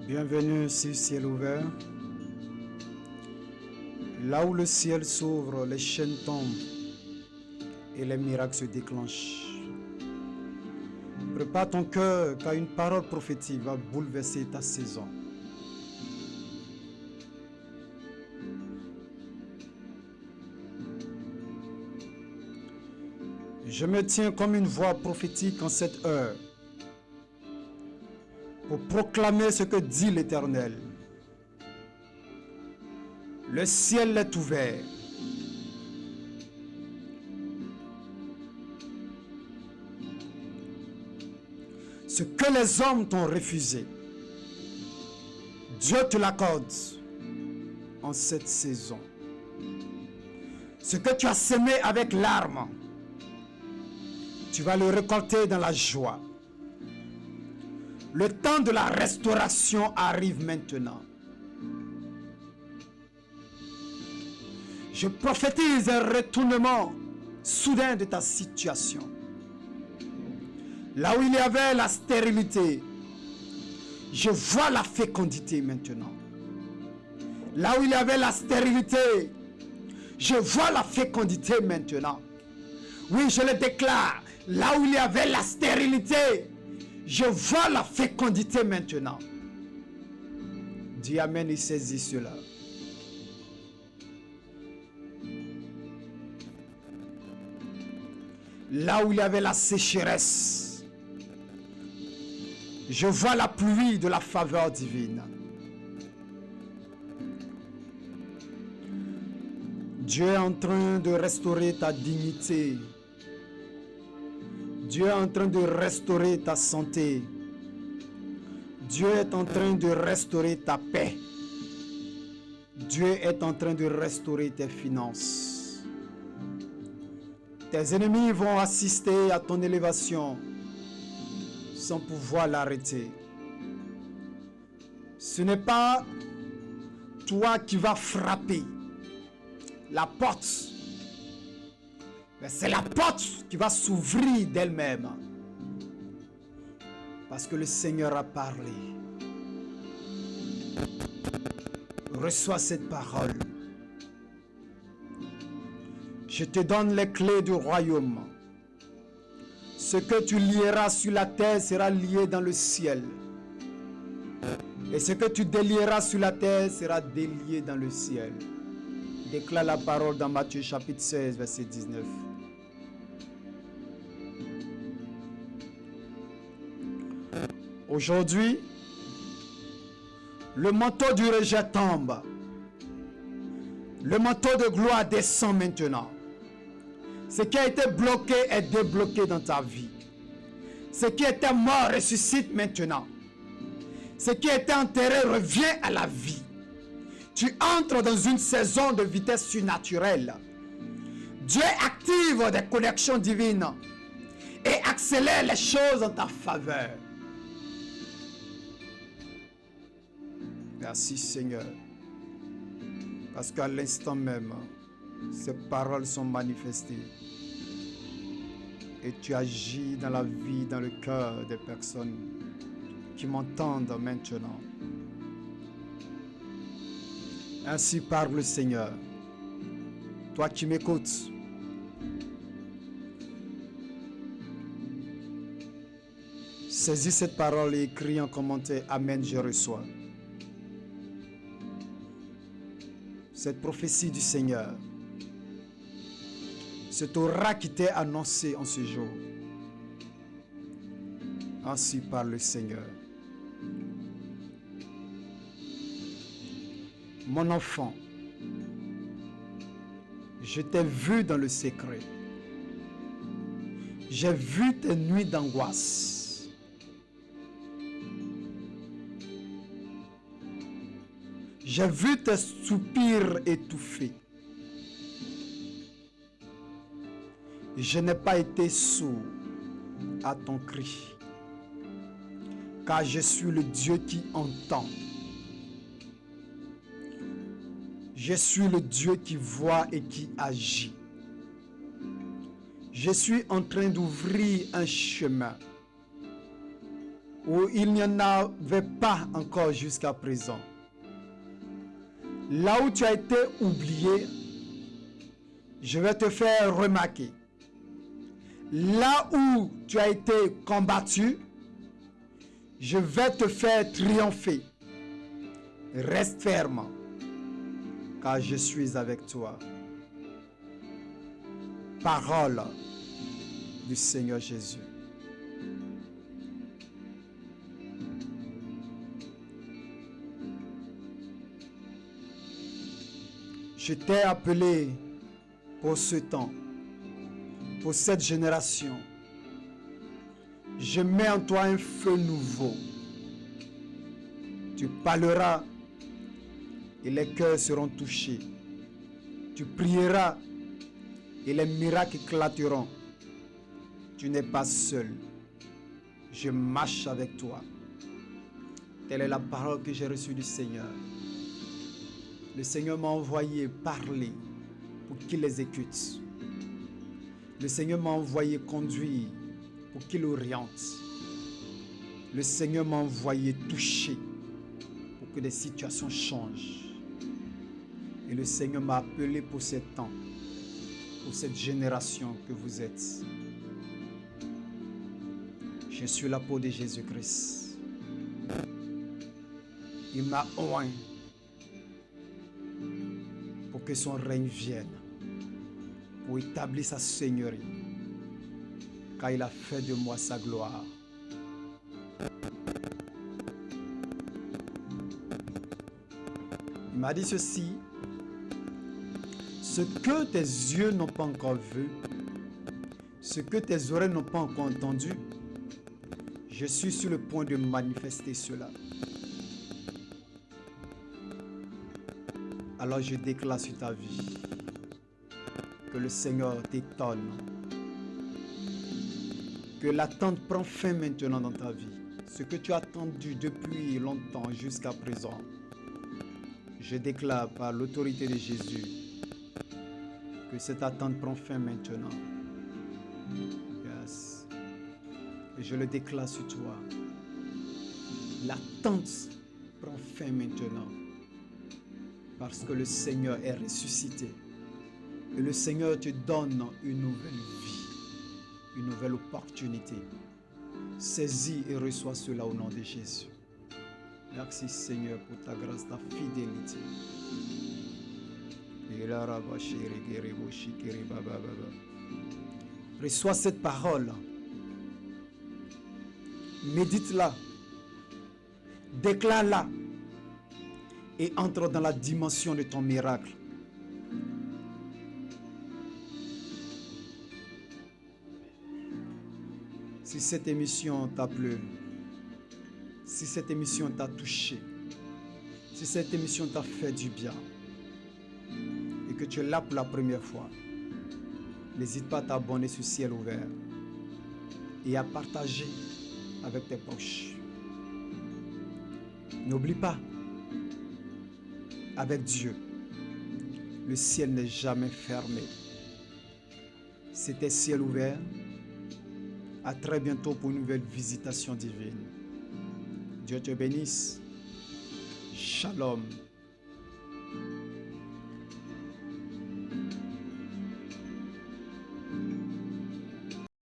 Bienvenue sur Ciel Ouvert. Là où le ciel s'ouvre, les chaînes tombent et les miracles se déclenchent. Prépare ton cœur car une parole prophétique va bouleverser ta saison. Je me tiens comme une voix prophétique en cette heure pour proclamer ce que dit l'Éternel. Le ciel est ouvert. Ce que les hommes t'ont refusé, Dieu te l'accorde en cette saison. Ce que tu as semé avec larmes, tu vas le récolter dans la joie. Le temps de la restauration arrive maintenant. Je prophétise un retournement soudain de ta situation. Là où il y avait la stérilité, je vois la fécondité maintenant. Là où il y avait la stérilité, je vois la fécondité maintenant. Oui, je le déclare. Là où il y avait la stérilité, je vois la fécondité maintenant. Dis Amen et saisis cela. Là où il y avait la sécheresse, je vois la pluie de la faveur divine. Dieu est en train de restaurer ta dignité. Dieu est en train de restaurer ta santé. Dieu est en train de restaurer ta paix. Dieu est en train de restaurer tes finances. Tes ennemis vont assister à ton élévation sans pouvoir l'arrêter. Ce n'est pas toi qui vas frapper la porte, mais c'est la porte qui va s'ouvrir d'elle-même. Parce que le Seigneur a parlé. Reçois cette parole. Je te donne les clés du royaume. Ce que tu lieras sur la terre sera lié dans le ciel. Et ce que tu délieras sur la terre sera délié dans le ciel. Déclare la parole dans Matthieu chapitre 16, verset 19. Aujourd'hui, le manteau du rejet tombe. Le manteau de gloire descend maintenant. Ce qui a été bloqué est débloqué dans ta vie. Ce qui était mort ressuscite maintenant. Ce qui était enterré revient à la vie. Tu entres dans une saison de vitesse surnaturelle. Dieu active des connexions divines et accélère les choses en ta faveur. Merci Seigneur. Parce qu'à l'instant même, ces paroles sont manifestées. Et tu agis dans la vie, dans le cœur des personnes qui m'entendent maintenant. Ainsi parle le Seigneur. Toi qui m'écoutes, saisis cette parole et écris en commentaire « Amen, je reçois ». Cette prophétie du Seigneur, cet aura qui t'est annoncé en ce jour. Ainsi parle le Seigneur. Mon enfant, je t'ai vu dans le secret. J'ai vu tes nuits d'angoisse. J'ai vu tes soupirs étouffés. Je n'ai pas été sourd à ton cri, car je suis le Dieu qui entend. Je suis le Dieu qui voit et qui agit. Je suis en train d'ouvrir un chemin. où il n'y en avait pas encore jusqu'à présent. Là où tu as été oublié, je vais te faire remarquer. Là où tu as été combattu, je vais te faire triompher. Reste ferme, car je suis avec toi. Parole du Seigneur Jésus. Je t'ai appelé pour ce temps, pour cette génération. Je mets en toi un feu nouveau. Tu parleras et les cœurs seront touchés. Tu prieras et les miracles éclateront. Tu n'es pas seul. Je marche avec toi. Telle est la parole que j'ai reçue du Seigneur. Le Seigneur m'a envoyé parler pour qu'il les écoute. Le Seigneur m'a envoyé conduire pour qu'il oriente. Le Seigneur m'a envoyé toucher pour que des situations changent. Et le Seigneur m'a appelé pour ce temps, pour cette génération que vous êtes. Je suis la peau de Jésus-Christ. Il m'a oint pour que son règne vienne, pour établir sa seigneurie, car il a fait de moi sa gloire. Il m'a dit ceci: ce que tes yeux n'ont pas encore vu, ce que tes oreilles n'ont pas encore entendu, je suis sur le point de manifester cela. Alors je déclare sur ta vie que le Seigneur t'étonne, que l'attente prend fin maintenant dans ta vie. Ce que tu as attendu depuis longtemps jusqu'à présent, je déclare par l'autorité de Jésus que cette attente prend fin maintenant. Yes. Et je le déclare sur toi. L'attente prend fin maintenant. Parce que le Seigneur est ressuscité. Et le Seigneur te donne une nouvelle vie, une nouvelle opportunité. Saisis et reçois cela au nom de Jésus. Merci Seigneur pour ta grâce, ta fidélité. Reçois cette parole. Médite-la. Déclare-la. Et entre dans la dimension de ton miracle. Si cette émission t'a plu, si cette émission t'a touché, si cette émission t'a fait du bien, et que tu es là pour la première fois, n'hésite pas à t'abonner sur Ciel Ouvert et à partager avec tes proches. N'oublie pas, avec Dieu, le ciel n'est jamais fermé. C'était Ciel Ouvert. À très bientôt pour une nouvelle visitation divine. Dieu te bénisse. Shalom.